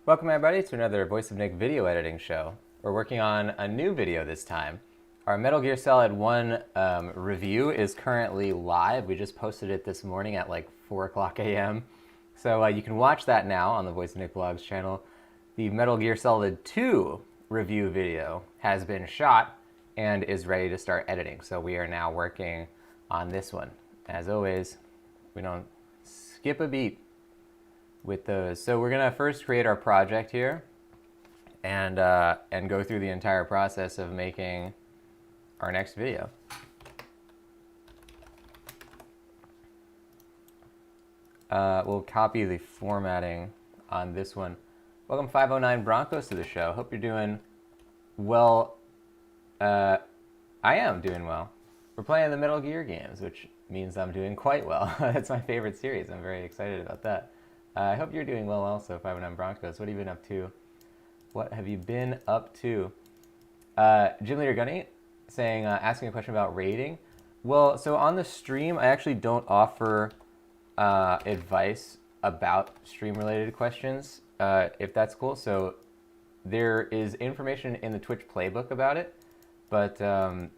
Welcome everybody to another Voice of Nick video editing show. We're working on a new video this time. Our Metal Gear Solid 1 review is currently live. We just posted it this morning at like 4 o'clock a.m. So you can watch that now on the Voice of Nick Vlogs channel. The Metal Gear Solid 2 review video has been shot and is ready to start editing. So we are now working on this one. As always, we don't skip a beat with those. So we're gonna first create our project here and go through the entire process of making our next video. We'll copy the formatting on this one. Welcome 509 Broncos to the show. Hope you're doing well. I am doing well. We're playing the Metal Gear games, which means I'm doing quite well. That's my favorite series. I'm very excited about that. I hope you're doing well also, 509 Broncos. What have you been up to? What have you been up to? Gym Leader Gunny saying, asking a question about rating. Well, so on the stream, I actually don't offer advice about stream-related questions, if that's cool. So there is information in the Twitch playbook about it, but I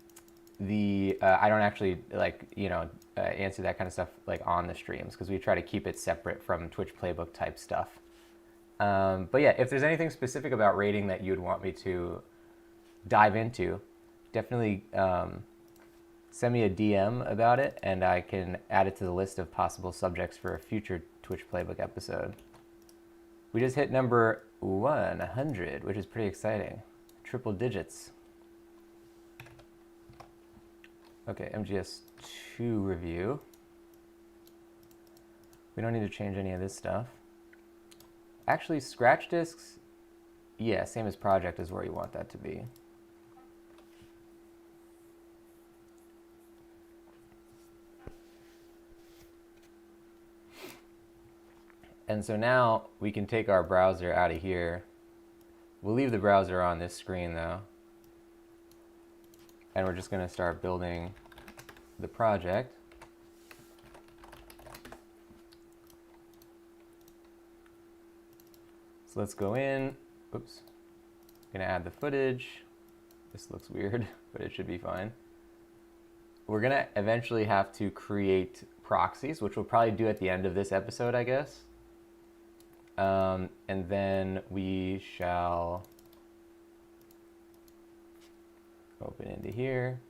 don't actually answer that kind of stuff like on the streams because we try to keep it separate from Twitch playbook type stuff. But yeah, if there's anything specific about rating that you'd want me to dive into, definitely send me a DM about it and I can add it to the list of possible subjects for a future Twitch playbook episode. We just hit number 100, which is pretty exciting. Triple digits. Okay, MGS2 review. We don't need to change any of this stuff. Actually, scratch disks, yeah, same as project is where you want that to be. And so now we can take our browser out of here. We'll leave the browser on this screen though. And we're just going to start building the project. So let's go in. Oops. I'm going to add the footage. This looks weird, but it should be fine. We're going to eventually have to create proxies, which we'll probably do at the end of this episode, I guess. And then we shall open into here.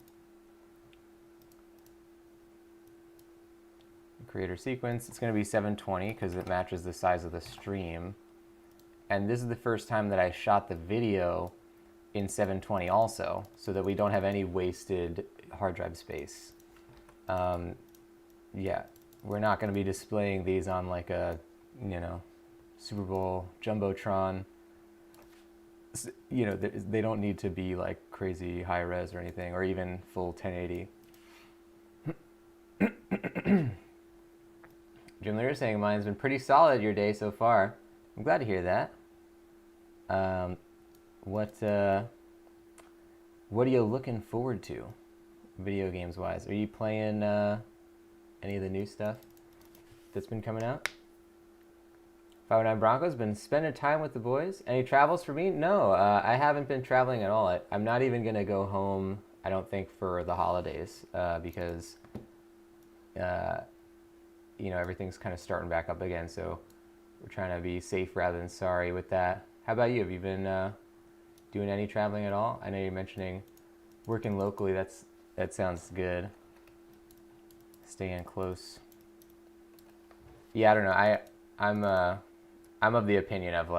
Creator sequence. It's going to be 720 because it matches the size of the stream. And this is the first time that I shot the video in 720 also, so that we don't have any wasted hard drive space. Yeah, we're not going to be displaying these on like a, Super Bowl Jumbotron. They don't need to be like crazy high res or anything, or even full 1080. Jim Lear saying mine's been pretty solid your day so far. I'm glad to hear that. What are you looking forward to, video games wise? Are you playing any of the new stuff that's been coming out? 509 Broncos been spending time with the boys. Any travels for me? No, I haven't been traveling at all. I'm not even gonna go home, I don't think, for the holidays because everything's kind of starting back up again. So we're trying to be safe rather than sorry with that. How about you? Have you been doing any traveling at all? I know you're mentioning working locally. That sounds good. Staying close. Yeah, I don't know. I'm of the opinion of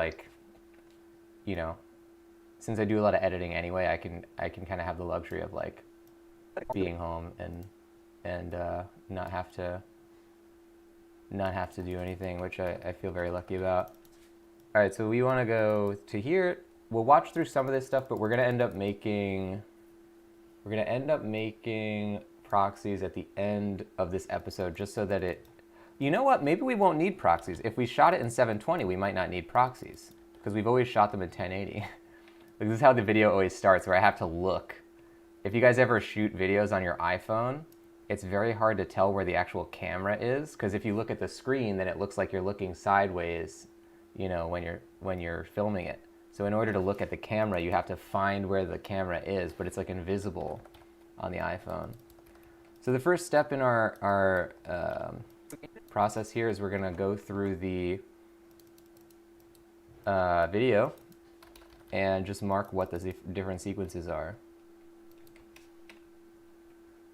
since I do a lot of editing anyway, I can kind of have the luxury of being home and not have to do anything, which I feel very lucky about. All right, so we want to go to here. We'll watch through some of this stuff, but we're gonna end up making proxies at the end of this episode, just so that it. You know what? Maybe we won't need proxies. If we shot it in 720, we might not need proxies because we've always shot them in 1080. This is how the video always starts, where I have to look. If you guys ever shoot videos on your iPhone, it's very hard to tell where the actual camera is because if you look at the screen, then it looks like you're looking sideways you know, when you're filming it. So in order to look at the camera, you have to find where the camera is, but it's like invisible on the iPhone. So the first step in our process here is we're gonna go through the video and just mark what the different sequences are.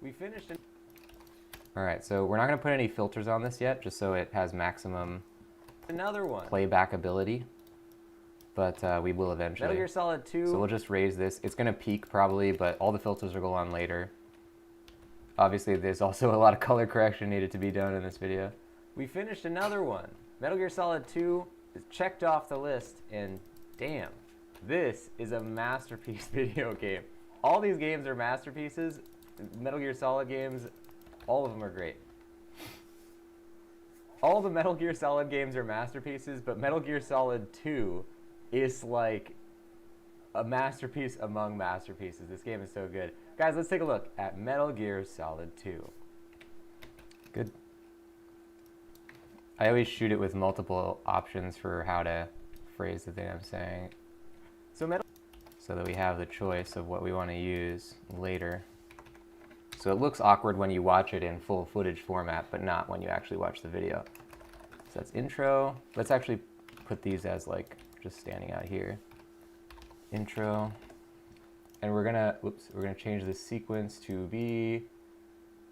We finished it. All right, so we're not gonna put any filters on this yet, just so it has maximum playback ability, but we will eventually. Metal Gear Solid 2. So we'll just raise this. It's gonna peak probably, but all the filters will go on later. Obviously, there's also a lot of color correction needed to be done in this video. We finished another one. Metal Gear Solid 2 is checked off the list, and damn, this is a masterpiece video game. All these games are masterpieces. Metal Gear Solid games, all of them are great. All the Metal Gear Solid games are masterpieces, but Metal Gear Solid 2 is like a masterpiece among masterpieces. This game is so good. Guys, let's take a look at Metal Gear Solid 2. Good. I always shoot it with multiple options for how to phrase the thing I'm saying, so that we have the choice of what we want to use later. So it looks awkward when you watch it in full footage format, but not when you actually watch the video. So that's intro. Let's actually put these as like just standing out here. Intro. And we're gonna change the sequence to be,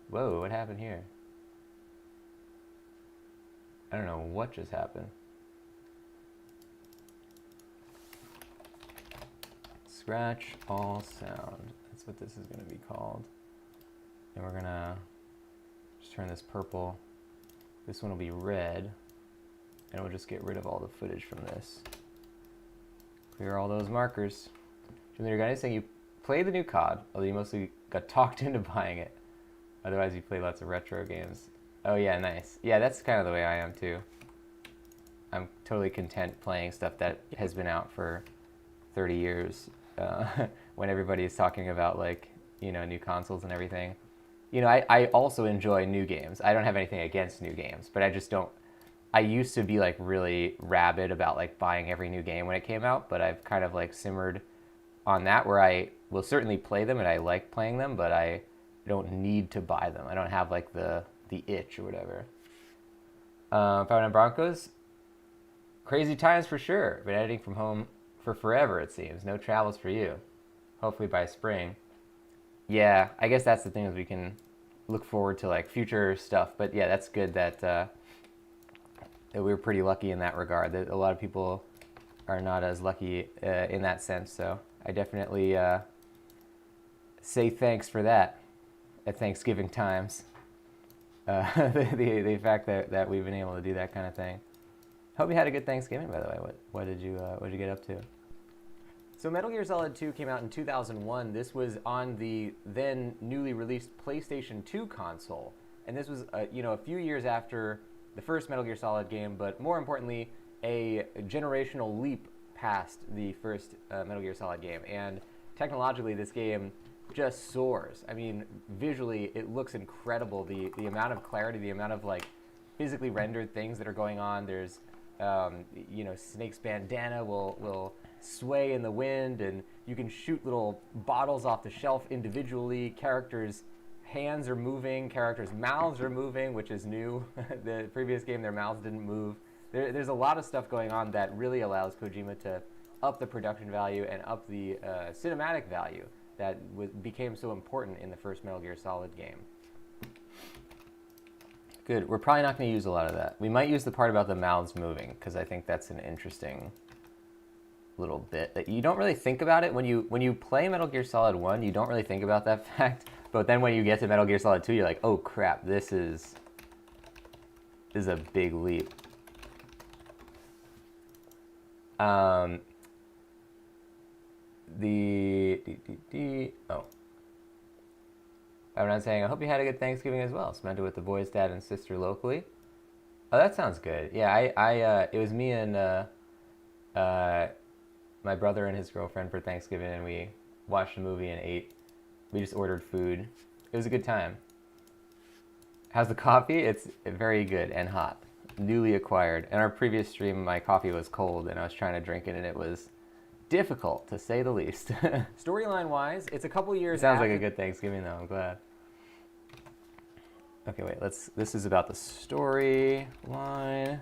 whoa, what happened here? I don't know what just happened. Scratch all sound. That's what this is gonna be called. And we're gonna just turn this purple. This one will be red. And we'll just get rid of all the footage from this. Clear all those markers. Jimmy, your guy is saying you played the new COD, although you mostly got talked into buying it. Otherwise, you play lots of retro games. Oh yeah, nice. Yeah, that's kind of the way I am too. I'm totally content playing stuff that has been out for 30 years when everybody is talking about, like, you know, new consoles and everything. You know, I also enjoy new games. I don't have anything against new games, but I just don't. I used to be like really rabid about like buying every new game when it came out, but I've kind of like simmered on that, where I will certainly play them and I like playing them, but I don't need to buy them. I don't have like the itch or whatever. 509 Broncos, crazy times for sure. Been editing from home for forever, it seems. No travels for you. Hopefully by spring. Yeah, I guess that's the thing, is we can look forward to like future stuff. But yeah, that's good that that we were pretty lucky in that regard. That a lot of people are not as lucky in that sense. So I definitely say thanks for that at Thanksgiving times. The fact that we've been able to do that kind of thing. Hope you had a good Thanksgiving, by the way. What did you get up to? So Metal Gear Solid 2 came out in 2001. This was on the then newly released PlayStation 2 console, and this was a few years after the first Metal Gear Solid game, but more importantly, a generational leap past the first Metal Gear Solid game. And technologically, this game just soars. I mean, visually, it looks incredible. The amount of clarity, the amount of like physically rendered things that are going on. There's, Snake's bandana will sway in the wind, and you can shoot little bottles off the shelf individually. Characters' hands are moving, characters' mouths are moving, which is new. The previous game, their mouths didn't move. There's a lot of stuff going on that really allows Kojima to up the production value and up the cinematic value that became so important in the first Metal Gear Solid game. Good. We're probably not going to use a lot of that. We might use the part about the mouths moving, because I think that's an interesting little bit that you don't really think about it when you play Metal Gear Solid 1. You don't really think about that fact, but then when you get to Metal Gear Solid 2, you're like, oh crap, this is a big leap. I'm not saying, I hope you had a good Thanksgiving as well. Spent it with the boys' dad and sister locally. Oh, that sounds good. Yeah, it was me and my brother and his girlfriend for Thanksgiving, and we watched a movie and ate. We just ordered food. It was a good time. How's the coffee? It's very good and hot. newly acquired. In our previous stream, my coffee was cold and I was trying to drink it and it was difficult, to say the least. Storyline-wise, it's a couple years Sounds after... like a good Thanksgiving though, I'm glad. Okay, wait, this is about the storyline.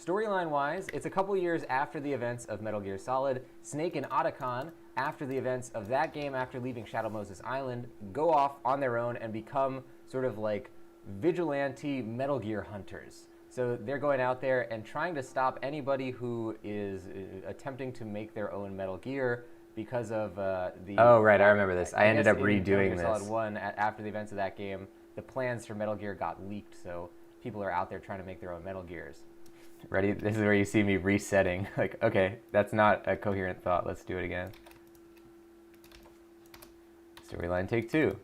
Storyline-wise, it's a couple years after the events of Metal Gear Solid. Snake and Otacon, after the events of that game, after leaving Shadow Moses Island, go off on their own and become sort of like vigilante Metal Gear hunters. So they're going out there and trying to stop anybody who is attempting to make their own Metal Gear because of the... Oh, right, I remember this. I ended guess up in redoing Metal Gear this. Solid 1, after the events of that game, the plans for Metal Gear got leaked, so people are out there trying to make their own Metal Gears. Ready? This is where you see me resetting. Like, okay, that's not a coherent thought. Let's do it again. Storyline take 2.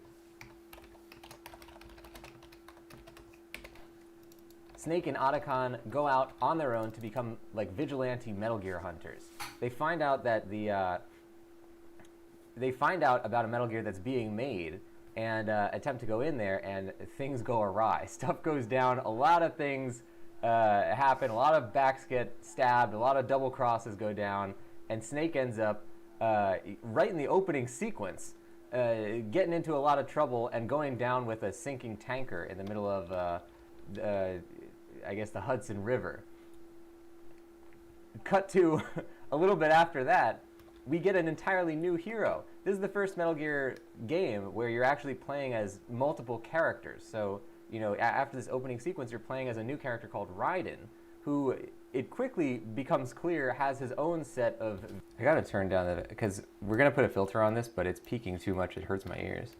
Snake and Otacon go out on their own to become like vigilante Metal Gear hunters. They find out that they find out about a Metal Gear that's being made and attempt to go in there, and things go awry. Stuff goes down. A lot of things happen. A lot of backs get stabbed. A lot of double crosses go down, and Snake ends up right in the opening sequence getting into a lot of trouble and going down with a sinking tanker in the middle of I guess the Hudson River. Cut to a little bit after that, we get an entirely new hero. This is the first Metal Gear game where you're actually playing as multiple characters. So, you know, after this opening sequence, you're playing as a new character called Raiden, who it quickly becomes clear has his own set of... I gotta turn down the... because we're gonna put a filter on this, but it's peaking too much. It hurts my ears.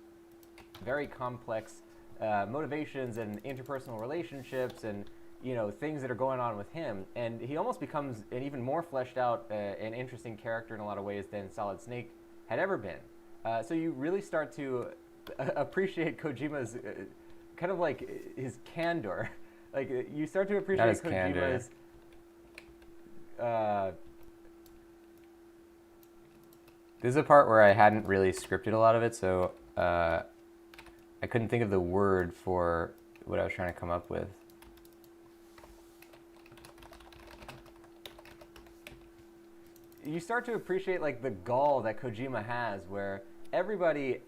Very complex motivations and interpersonal relationships and, you know, things that are going on with him. And he almost becomes an even more fleshed out and interesting character in a lot of ways than Solid Snake had ever been. So you really start to appreciate Kojima's kind of like his candor. Like, you start to appreciate Kojima's... This is a part where I hadn't really scripted a lot of it, so I couldn't think of the word for what I was trying to come up with. You start to appreciate like the gall that Kojima has, where everybody,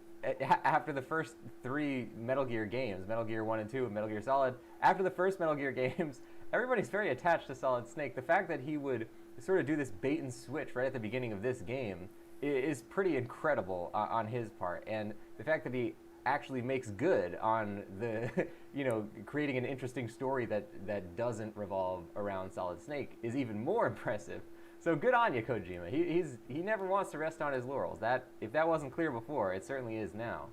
after the first 3 Metal Gear games, Metal Gear 1 and 2 and Metal Gear Solid, after the first Metal Gear games, everybody's very attached to Solid Snake. The fact that he would sort of do this bait and switch right at the beginning of this game is pretty incredible on his part. And the fact that he actually makes good on the, you know, creating an interesting story that doesn't revolve around Solid Snake is even more impressive. So good on you, Kojima. He never wants to rest on his laurels. That, if that wasn't clear before, it certainly is now.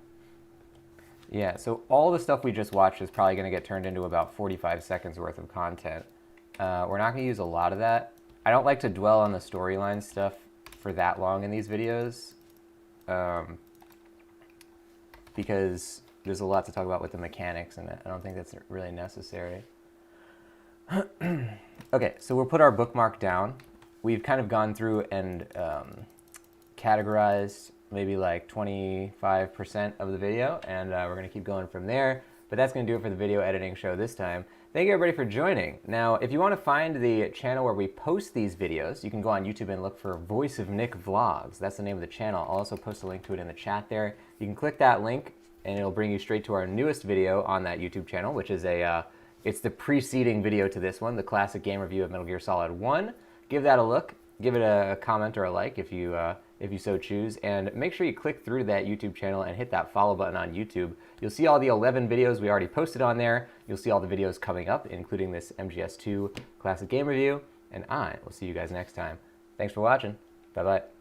Yeah, so all the stuff we just watched is probably going to get turned into about 45 seconds worth of content. We're not going to use a lot of that. I don't like to dwell on the storyline stuff for that long in these videos, because there's a lot to talk about with the mechanics, and I don't think that's really necessary. Okay, so we'll put our bookmark down. We've kind of gone through and categorized maybe like 25% of the video, and we're going to keep going from there. But that's going to do it for the video editing show this time. Thank you everybody for joining. Now, if you want to find the channel where we post these videos, you can go on YouTube and look for Voice of Nick Vlogs. That's the name of the channel. I'll also post a link to it in the chat there. You can click that link, and it'll bring you straight to our newest video on that YouTube channel, which is it's the preceding video to this one, the classic game review of Metal Gear Solid 1. Give that a look. Give it a comment or a like if you so choose, and make sure you click through that YouTube channel and hit that follow button on YouTube. You'll see all the 11 videos we already posted on there. You'll see all the videos coming up, including this MGS2 classic game review, and I will see you guys next time. Thanks for watching. Bye-bye.